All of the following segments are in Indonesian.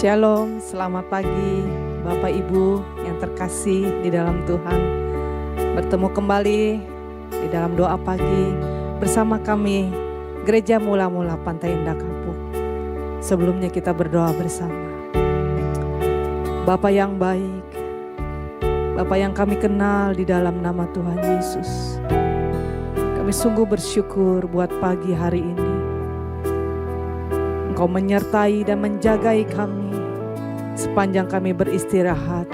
Shalom, selamat pagi Bapak Ibu yang terkasih di dalam Tuhan. Bertemu kembali di dalam doa pagi bersama kami Gereja Mula-Mula Pantai Indah Kapuk. Sebelumnya kita berdoa bersama. Bapa yang baik, Bapa yang kami kenal di dalam nama Tuhan Yesus, kami sungguh bersyukur buat pagi hari ini. Engkau menyertai dan menjagai kami sepanjang kami beristirahat.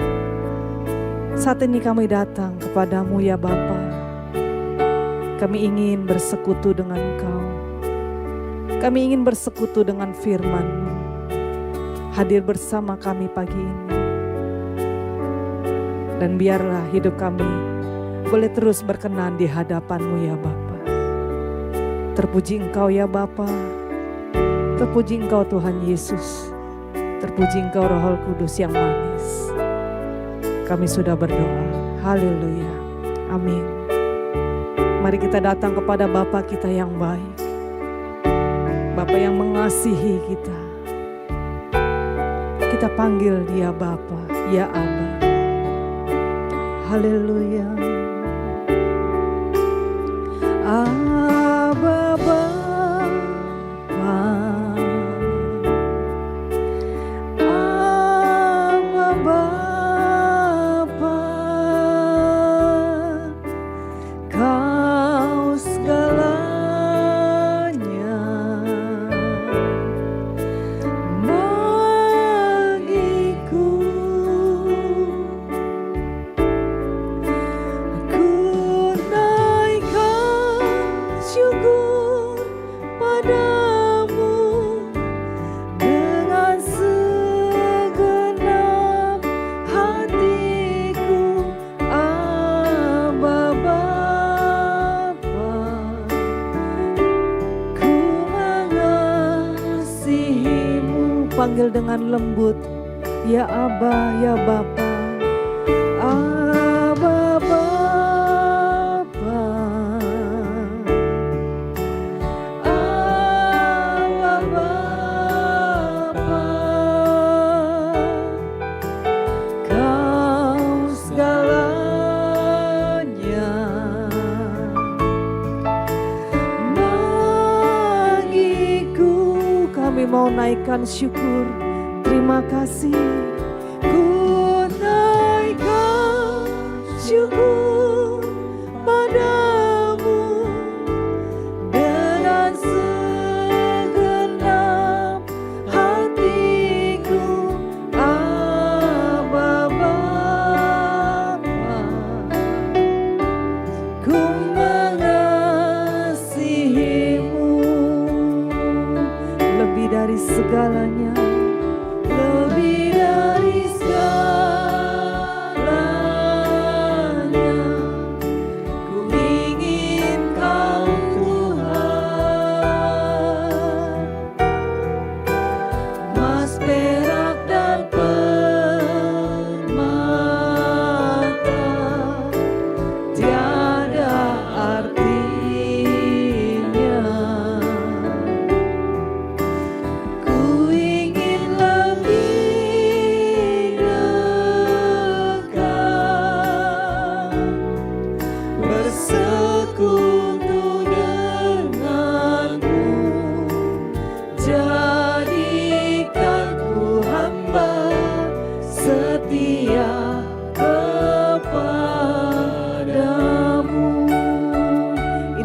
Saat ini kami datang kepadamu ya Bapa. Kami ingin bersekutu dengan Engkau. Kami ingin bersekutu dengan firman-Mu. Hadir bersama kami pagi ini. Dan biarlah hidup kami boleh terus berkenan di hadapan-Mu ya Bapa. Terpuji Engkau ya Bapa. Terpuji Engkau Tuhan Yesus. Terpuji Engkau Roh Kudus yang manis. Kami sudah berdoa. Haleluya. Amin. Mari kita datang kepada Bapa kita yang baik. Bapa yang mengasihi kita. Kita panggil Dia Bapa, ya Aba. Haleluya. Aba Bapa. Panggil dengan lembut, ya Aba, ya Bapa. Aba Bapa. Aba Bapa. Kau segalanya. Bagiku kami mau naikkan syukur. Terima kasih, ku naikkan syukur padamu dengan segenap hatiku, Aba Bapa. Ku mengasihimu lebih dari segalanya.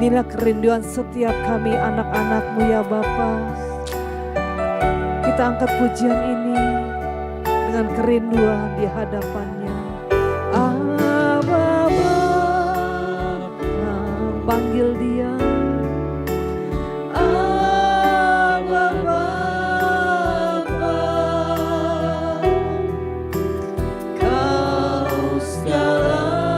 Inilah kerinduan setiap kami anak-anak-Mu ya Bapa. Kita angkat pujian ini dengan kerinduan di hadapan-Nya. Aba Bapa, panggil Dia. Aba Bapa, Kau segalanya.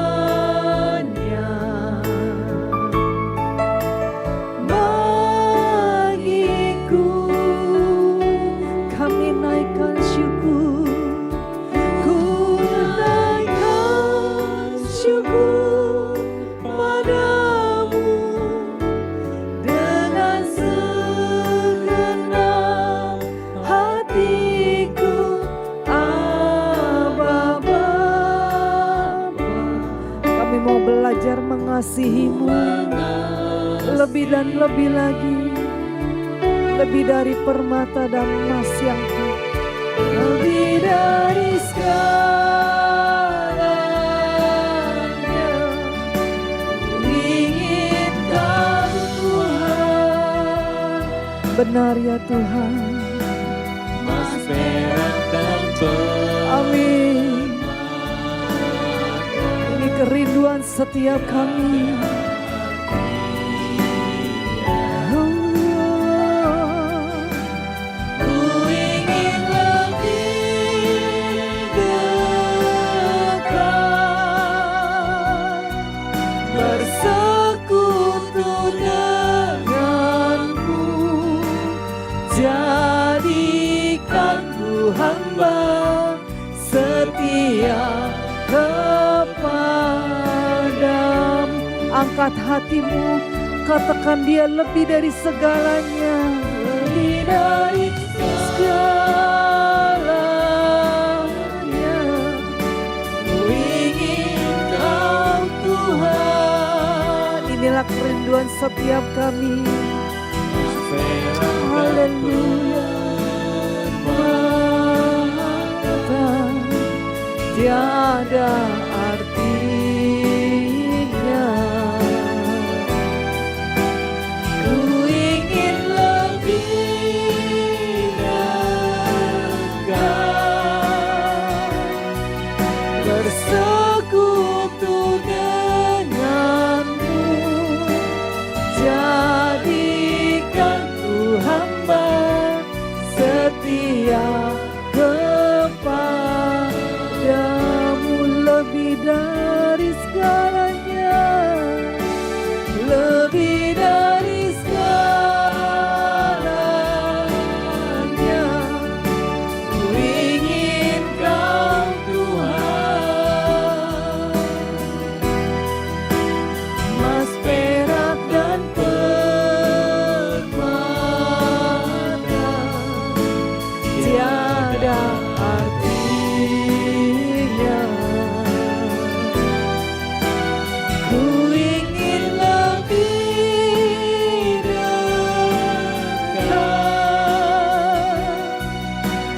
Syukur padamu mengasihimu lebih dan lebih lagi, lebih dari permata dan emas yang lebih dari segalanya. Ingin Kau Tuhan, benar ya Tuhan. Mas perak dan Amin. Ini kerinduan setiap kami. Hamba setia kepadamu. Angkat hatimu, katakan Dia lebih dari segalanya, lebih dari segalanya. Ku ingin Kau Tuhan. Inilah kerinduan setiap kami. Haleluya. Tiada artinya. Ku ingin lebih dekat, bersekutu denganmu. Jadikan ku hamba setia kepadamu, lebih dari segalanya, lebih dari segalanya. Ku ingin Kau Tuhan, emas, perak dan permata tiada artinya. Ku ingin lebih dekat,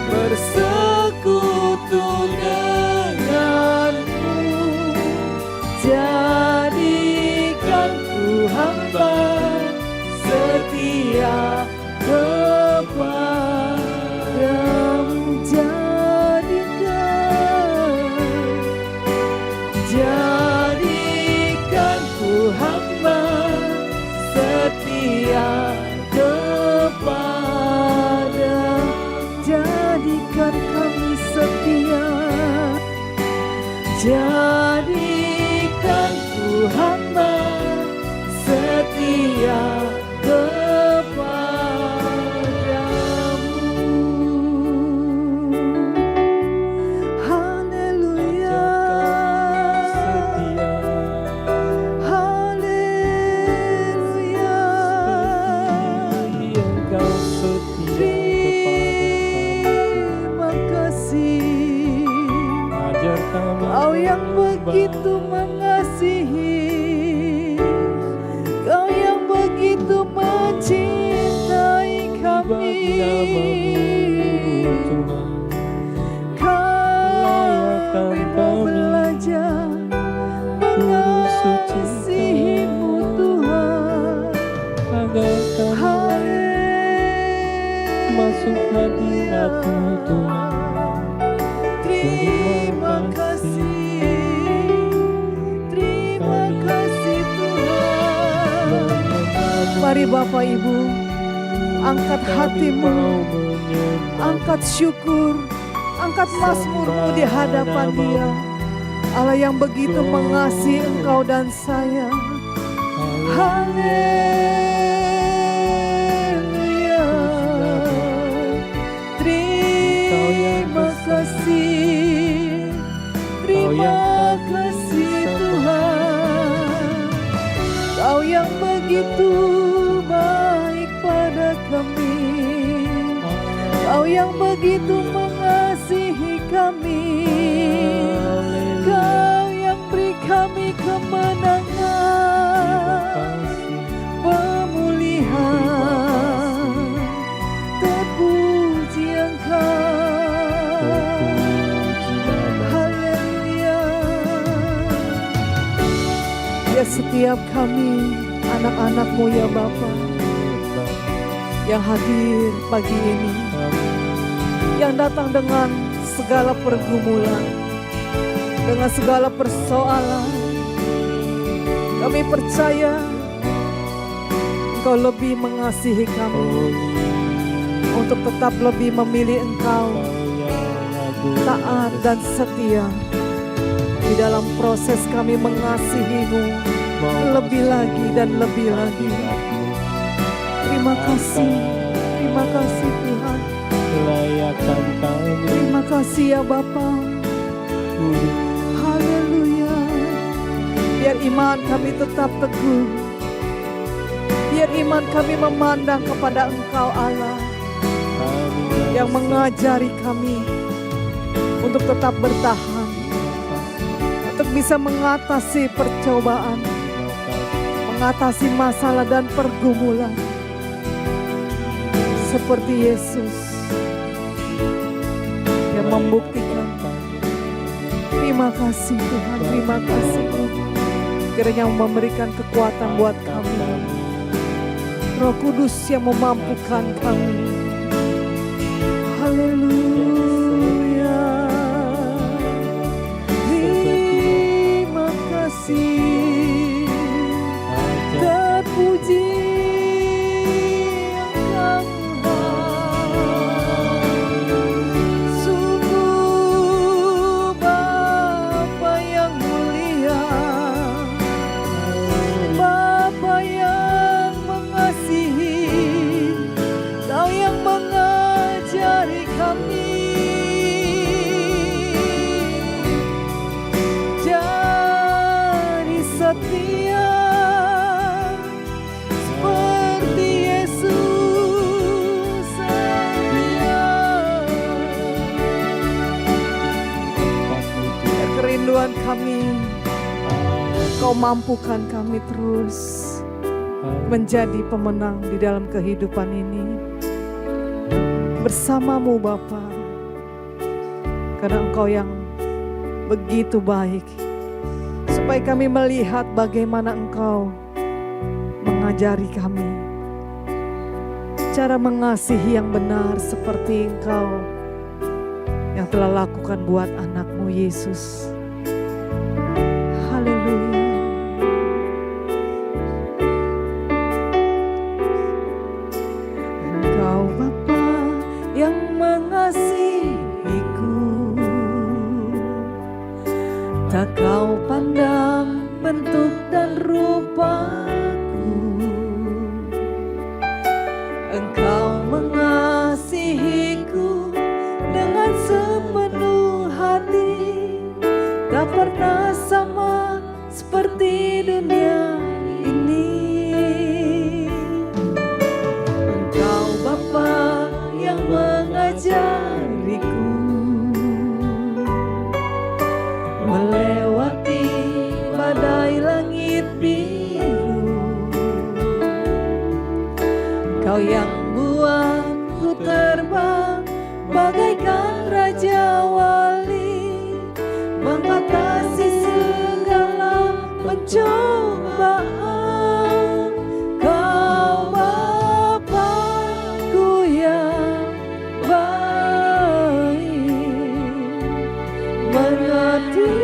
bersekutu denganmu. Jadikan ku hamba setia kepadamu. Jadikan ku hamba setia kepada. Jadikan kami setia. Jadikan ku hamba setia kepadamu. Haleluya. Haleluya. Engkau setia Terima kasih. ajar kami Kau yang begitu mengasihi, Kau yang begitu mencintai kami. Kami mau belajar mengasihi-Mu Tuhan. masuk hadirat-Mu Tuhan. Terima kasih Tuhan. Mari Bapak Ibu, angkat hatimu, angkat syukur, angkat mazmurmu di hadapan Dia. Allah yang begitu mengasihi engkau dan saya. Haleluya. Terima kasih. Terima kasih Tuhan. Kau yang begitu baik pada kami. Kau yang begitu mengasihi kami. Kau yang beri kami kemenangan. setiap kami anak-anak-Mu ya Bapa, yang hadir pagi ini, yang datang dengan segala pergumulan, dengan segala persoalan. Kami percaya Engkau lebih mengasihi kami untuk tetap lebih memilih Engkau taat dan setia di dalam proses kami mengasihi-Mu lebih lagi dan lebih lagi. Terima kasih Tuhan. Terima kasih ya Bapa. Haleluya. Biar iman kami tetap teguh. Biar iman kami memandang kepada Engkau Allah yang mengajari kami untuk tetap bertahan, untuk bisa mengatasi percobaan, mengatasi masalah dan pergumulan seperti Yesus yang membuktikan. Terima kasih Tuhan, terima kasih. Kiranya memberikan kekuatan buat kami, Roh Kudus yang memampukan kami. Haleluya. Terima kasih. Terpuji Engkau Tuhan. Sungguh Bapa yang mulia, Bapa yang mengasihi, Kau yang mengajari kami jadi setia seperti Yesus setia. Kerinduan kami, Kau mampukan kami terus menjadi pemenang di dalam kehidupan ini bersama-Mu Bapa, karena Engkau yang begitu baik, supaya kami melihat bagaimana Engkau mengajari kami cara mengasihi yang benar seperti Engkau yang telah lakukan buat anak-Mu Yesus. Haleluya. Engkau Bapa yang mengasihiku, tak Kau pandang bentuk dan rupaku. Engkau mengasihiku dengan sepenuh hati, tak pernah sama seperti dunia ini. Engkau Bapa yang mengajariku melewati badai langit biru. Kau yang buatku terbang bagaikan raja wali, mengatasi segala pencobaan. Kau Bapa-Ku yang baik, mengerti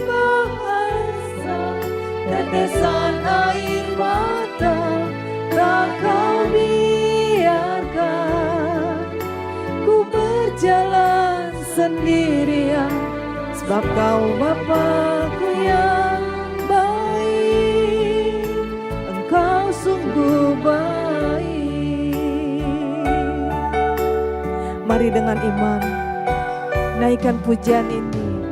bahasa tetesan air mata, tak Kau biarkan ku berjalan sendirian, sebab Kau Bapa-Ku yang baik. Engkau sungguh baik. Mari dengan iman naikkan pujian ini.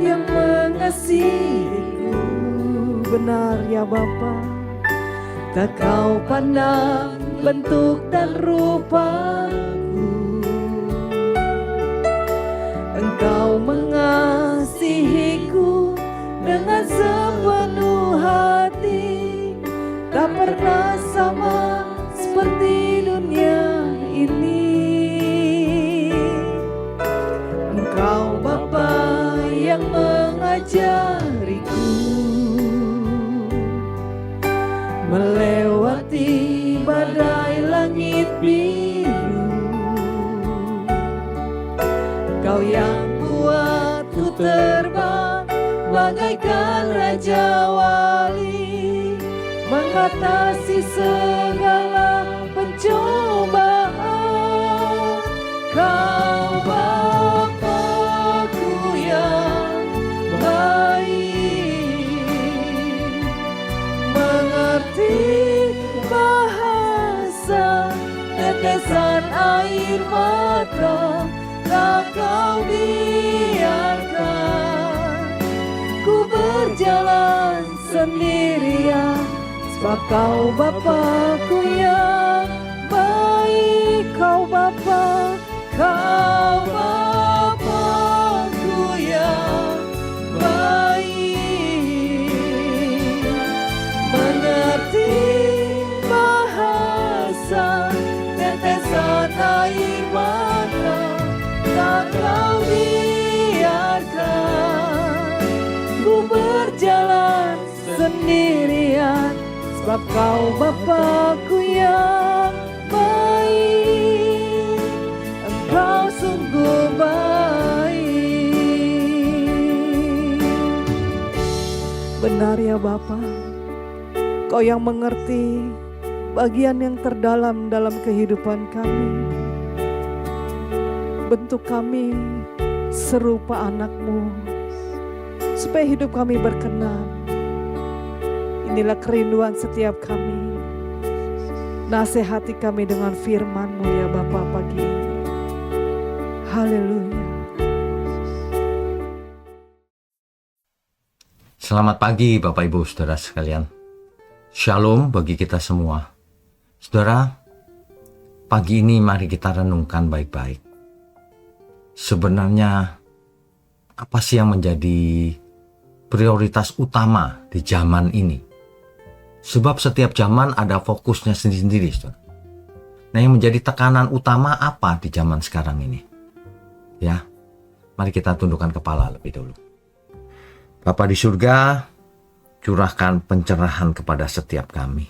Yang mengasihiku benar ya Bapa, tak Kau pandang bentuk dan rupaku. Engkau mengasihiku dengan sepenuh hati, tak pernah sama seperti dunia ini. Engkau Bapa yang mengajariku langit biru. Kau yang buatku terbang bagaikan raja wali, mengatasi segala pencobaan. Kau Bapa-Ku yang baik, mengerti bahasa tetesan air mata. Tak Kau biarkan ku berjalan sendirian, sebab Kau Bapa-Ku yang baik. Kau Bapa, Kau Bapa-Ku yang baik, mengerti bahasa tetesan air mata. Tak Kau biarkan ku berjalan sendirian, sebab Kau Bapa-Ku yang baik. Engkau sungguh baik. Benar ya Bapa, Kau yang mengerti bagian yang terdalam dalam kehidupan kami. Bentuk kami serupa anak-Mu, supaya hidup kami berkenan. Inilah kerinduan setiap kami. Nasihati kami dengan firman-Mu ya Bapa pagi ini. Haleluya. Selamat pagi Bapak Ibu Saudara sekalian. Shalom bagi kita semua. Saudara, pagi ini mari kita renungkan baik-baik. Sebenarnya apa sih yang menjadi prioritas utama di zaman ini? Sebab setiap zaman ada fokusnya sendiri-sendiri, saudara. Nah, yang menjadi tekanan utama apa di zaman sekarang ini? Ya, mari kita tundukkan kepala lebih dulu. Bapa di surga, curahkan pencerahan kepada setiap kami,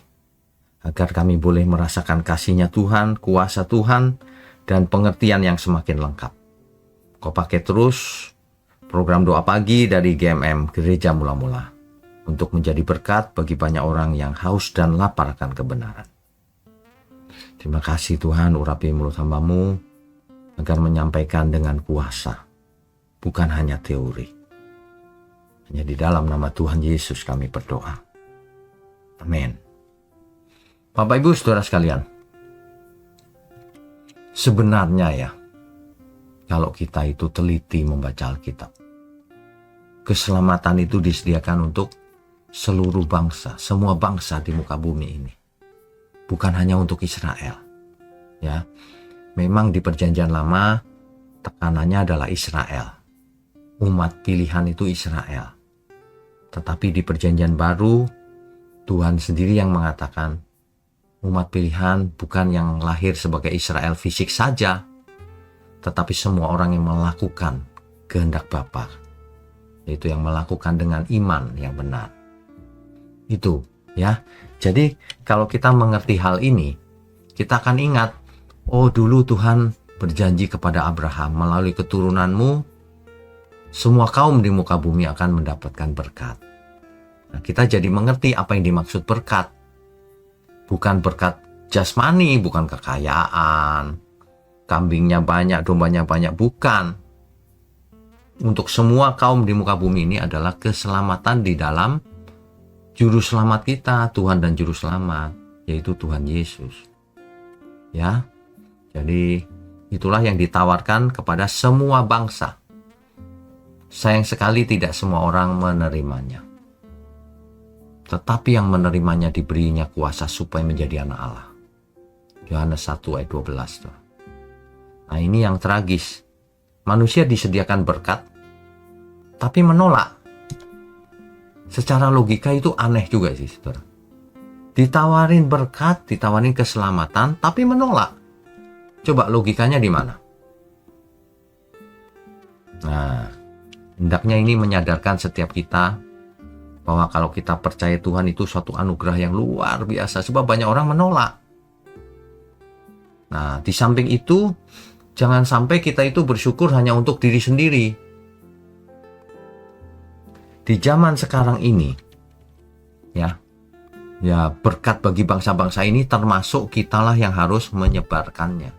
agar kami boleh merasakan kasih-Nya Tuhan, kuasa Tuhan, dan pengertian yang semakin lengkap. Kau pakai terus program doa pagi dari GMM Gereja Mula-Mula untuk menjadi berkat bagi banyak orang yang haus dan lapar akan kebenaran. Terima kasih Tuhan, urapi mulut hamba-Mu agar menyampaikan dengan kuasa, bukan hanya teori. Hanya di dalam nama Tuhan Yesus kami berdoa. Amin. Bapak Ibu Saudara sekalian, sebenarnya ya, kalau kita itu teliti membaca Alkitab, keselamatan itu disediakan untuk seluruh bangsa, semua bangsa di muka bumi ini. Bukan hanya untuk Israel. Ya, memang di Perjanjian Lama tekanannya adalah Israel. Umat pilihan itu Israel. Tetapi di Perjanjian Baru, Tuhan sendiri yang mengatakan umat pilihan bukan yang lahir sebagai Israel fisik saja, tetapi semua orang yang melakukan kehendak Bapa, yaitu yang melakukan dengan iman yang benar. Itu ya. Jadi kalau kita mengerti hal ini, kita akan ingat, oh dulu Tuhan berjanji kepada Abraham, melalui keturunanmu semua kaum di muka bumi akan mendapatkan berkat. Nah, kita jadi mengerti apa yang dimaksud berkat. Bukan berkat jasmani, bukan kekayaan, kambingnya banyak, dombanya banyak, bukan. Untuk semua kaum di muka bumi ini adalah keselamatan di dalam Juru Selamat kita, Tuhan dan Juru Selamat, yaitu Tuhan Yesus. Ya, jadi itulah yang ditawarkan kepada semua bangsa. Sayang sekali tidak semua orang menerimanya. Tetapi yang menerimanya diberinya kuasa supaya menjadi anak Allah. Yohanes 1 ayat 12. Nah ini yang tragis. Manusia disediakan berkat, tapi menolak. Secara logika itu aneh juga sih, saudara. Ditawarin berkat, ditawarin keselamatan, tapi menolak. Coba logikanya di mana? Nah, hendaknya ini menyadarkan setiap kita bahwa kalau kita percaya Tuhan itu suatu anugerah yang luar biasa, sebab banyak orang menolak. Nah, di samping itu, jangan sampai kita itu bersyukur hanya untuk diri sendiri. Di zaman sekarang ini, ya berkat bagi bangsa-bangsa ini termasuk kitalah yang harus menyebarkannya.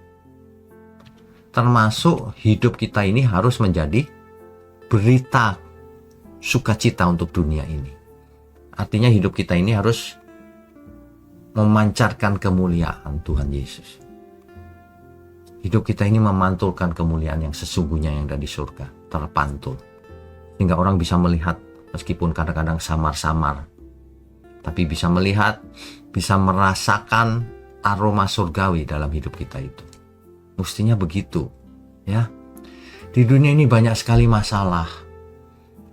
Termasuk hidup kita ini harus menjadi berita sukacita untuk dunia ini. Artinya hidup kita ini harus memancarkan kemuliaan Tuhan Yesus. Hidup kita ini memantulkan kemuliaan yang sesungguhnya yang ada di surga, terpantul. Sehingga orang bisa melihat, meskipun kadang-kadang samar-samar, tapi bisa melihat, bisa merasakan aroma surgawi dalam hidup kita itu. Mestinya begitu, ya. Di dunia ini banyak sekali masalah,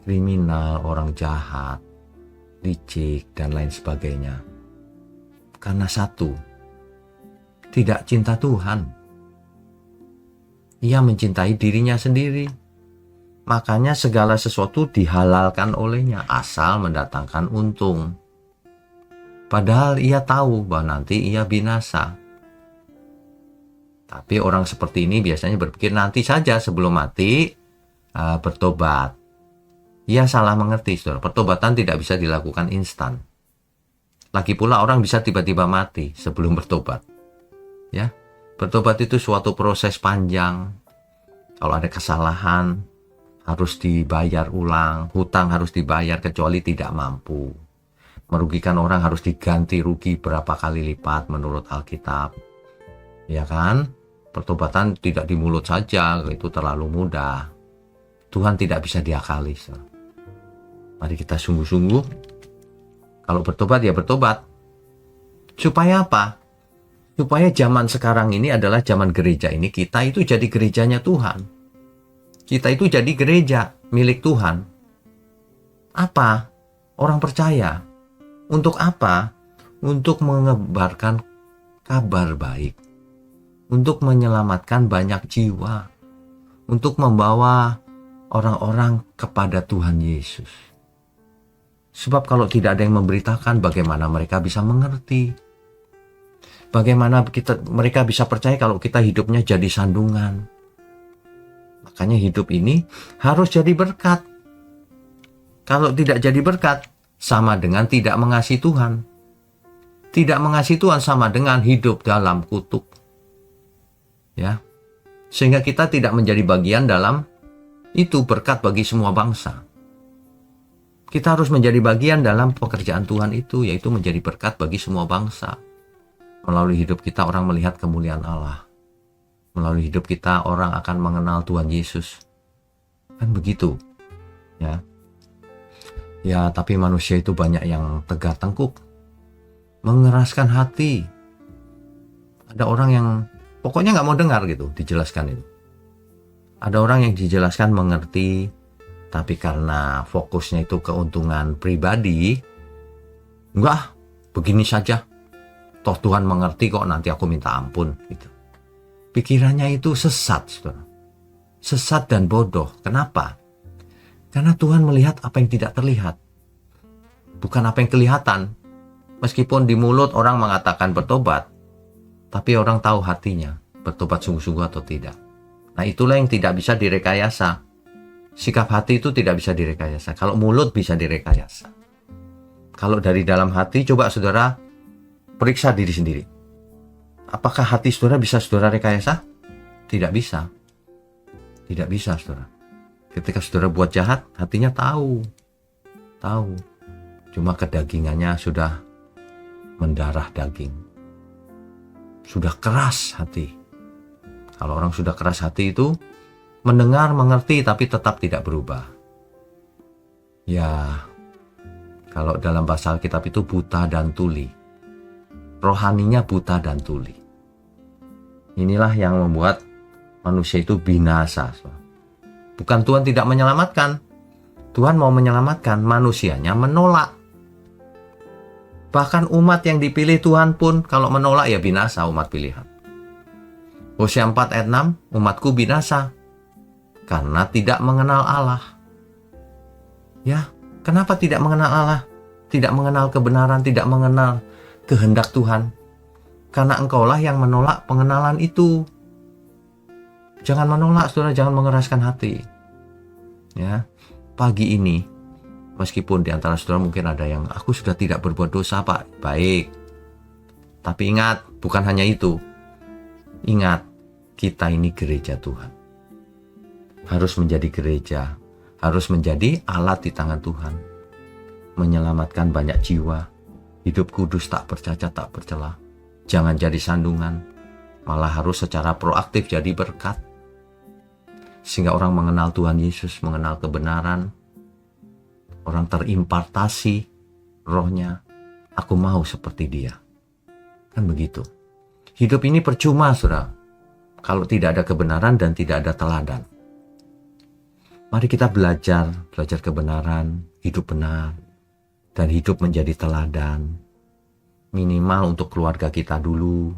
kriminal, orang jahat, licik, dan lain sebagainya. Karena satu, tidak cinta Tuhan. Ia mencintai dirinya sendiri. Makanya segala sesuatu dihalalkan olehnya asal mendatangkan untung. Padahal ia tahu bahwa nanti ia binasa. Tapi orang seperti ini biasanya berpikir nanti saja sebelum mati bertobat. Ia salah mengerti, saudara. Pertobatan tidak bisa dilakukan instan. Lagi pula orang bisa tiba-tiba mati sebelum bertobat. Ya, bertobat itu suatu proses panjang. Kalau ada kesalahan harus dibayar ulang, hutang harus dibayar kecuali tidak mampu. Merugikan orang harus diganti rugi berapa kali lipat menurut Alkitab. Ya kan? Pertobatan tidak di mulut saja, itu terlalu mudah. Tuhan tidak bisa diakali. Mari kita sungguh-sungguh. Kalau bertobat ya bertobat. Supaya apa? Supaya zaman sekarang ini adalah zaman gereja ini, kita itu jadi gerejanya Tuhan. Kita itu jadi gereja milik Tuhan. Apa? Orang percaya. Untuk apa? Untuk menyebarkan kabar baik. Untuk menyelamatkan banyak jiwa. Untuk membawa orang-orang kepada Tuhan Yesus. Sebab kalau tidak ada yang memberitakan, bagaimana mereka bisa mengerti? Bagaimana mereka bisa percaya kalau kita hidupnya jadi sandungan? Makanya hidup ini harus jadi berkat. Kalau tidak jadi berkat, sama dengan tidak mengasihi Tuhan. Tidak mengasihi Tuhan sama dengan hidup dalam kutuk. Ya, sehingga kita tidak menjadi bagian dalam itu berkat bagi semua bangsa. Kita harus menjadi bagian dalam pekerjaan Tuhan itu, yaitu menjadi berkat bagi semua bangsa. Melalui hidup kita orang melihat kemuliaan Allah. Melalui hidup kita orang akan mengenal Tuhan Yesus. Kan begitu. Ya. Ya, tapi manusia itu banyak yang tegar tengkuk. Mengeraskan hati. Ada orang yang pokoknya nggak mau dengar gitu, dijelaskan itu. Ada orang yang dijelaskan mengerti, tapi karena fokusnya itu keuntungan pribadi, enggak, begini saja. Toh Tuhan mengerti kok, nanti aku minta ampun. Gitu. Pikirannya itu sesat, saudara. Sesat dan bodoh. Kenapa? Karena Tuhan melihat apa yang tidak terlihat. Bukan apa yang kelihatan. Meskipun di mulut orang mengatakan bertobat, tapi orang tahu hatinya, bertobat sungguh-sungguh atau tidak. Nah, itulah yang tidak bisa direkayasa. Sikap hati itu tidak bisa direkayasa. Kalau mulut bisa direkayasa. Kalau dari dalam hati, coba saudara periksa diri sendiri. Apakah hati saudara bisa saudara rekayasa? Tidak bisa. Tidak bisa, saudara. Ketika saudara buat jahat, hatinya tahu. Tahu. Cuma kedagingannya sudah mendarah daging. Sudah keras hati. Kalau orang sudah keras hati itu mendengar, mengerti, tapi tetap tidak berubah. Ya, kalau dalam bahasa Alkitab itu buta dan tuli. Rohaninya buta dan tuli. Inilah yang membuat manusia itu binasa. Bukan Tuhan tidak menyelamatkan. Tuhan mau menyelamatkan, manusianya menolak. Bahkan umat yang dipilih Tuhan pun kalau menolak ya binasa umat pilihan. Hosea 4 ayat 6, umatku binasa karena tidak mengenal Allah. Ya, kenapa tidak mengenal Allah? Tidak mengenal kebenaran, tidak mengenal kehendak Tuhan. Karena engkaulah yang menolak pengenalan itu. Jangan menolak, saudara, jangan mengeraskan hati. Ya, pagi ini, meskipun di antara saudara mungkin ada yang, aku sudah tidak berbuat dosa, Pak. Baik. Tapi ingat, bukan hanya itu. Ingat, kita ini gereja Tuhan. Harus menjadi gereja, harus menjadi alat di tangan Tuhan. Menyelamatkan banyak jiwa. Hidup kudus, tak bercacat, tak bercela. Jangan jadi sandungan, malah harus secara proaktif jadi berkat. Sehingga orang mengenal Tuhan Yesus, mengenal kebenaran. Orang terimpartasi rohnya. Aku mau seperti dia. Kan begitu. Hidup ini percuma, saudara, kalau tidak ada kebenaran dan tidak ada teladan. Mari kita belajar kebenaran, hidup benar, dan hidup menjadi teladan. Minimal untuk keluarga kita dulu,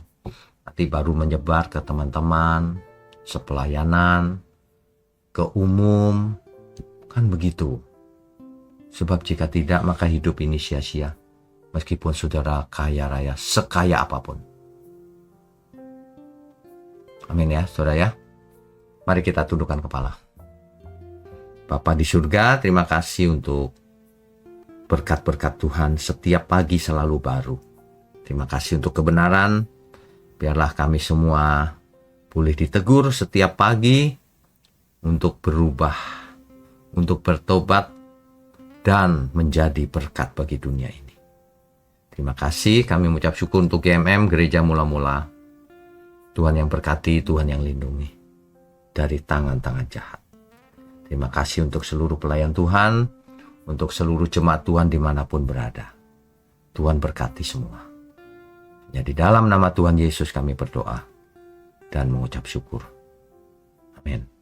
nanti baru menyebar ke teman-teman, sepelayanan, ke umum, kan begitu. Sebab jika tidak, maka hidup ini sia-sia, meskipun saudara kaya raya, sekaya apapun. Amin ya, saudara ya. Mari kita tundukkan kepala. Bapa di surga, terima kasih untuk berkat-berkat Tuhan setiap pagi selalu baru. Terima kasih untuk kebenaran. Biarlah kami semua boleh ditegur setiap pagi untuk berubah, untuk bertobat, dan menjadi berkat bagi dunia ini. Terima kasih, kami mengucap syukur untuk GMM, Gereja Mula-Mula. Tuhan yang berkati, Tuhan yang lindungi dari tangan-tangan jahat. Terima kasih untuk seluruh pelayan Tuhan, untuk seluruh jemaat Tuhan dimanapun berada. Tuhan berkati semua. Ya, di dalam nama Tuhan Yesus kami berdoa dan mengucap syukur. Amin.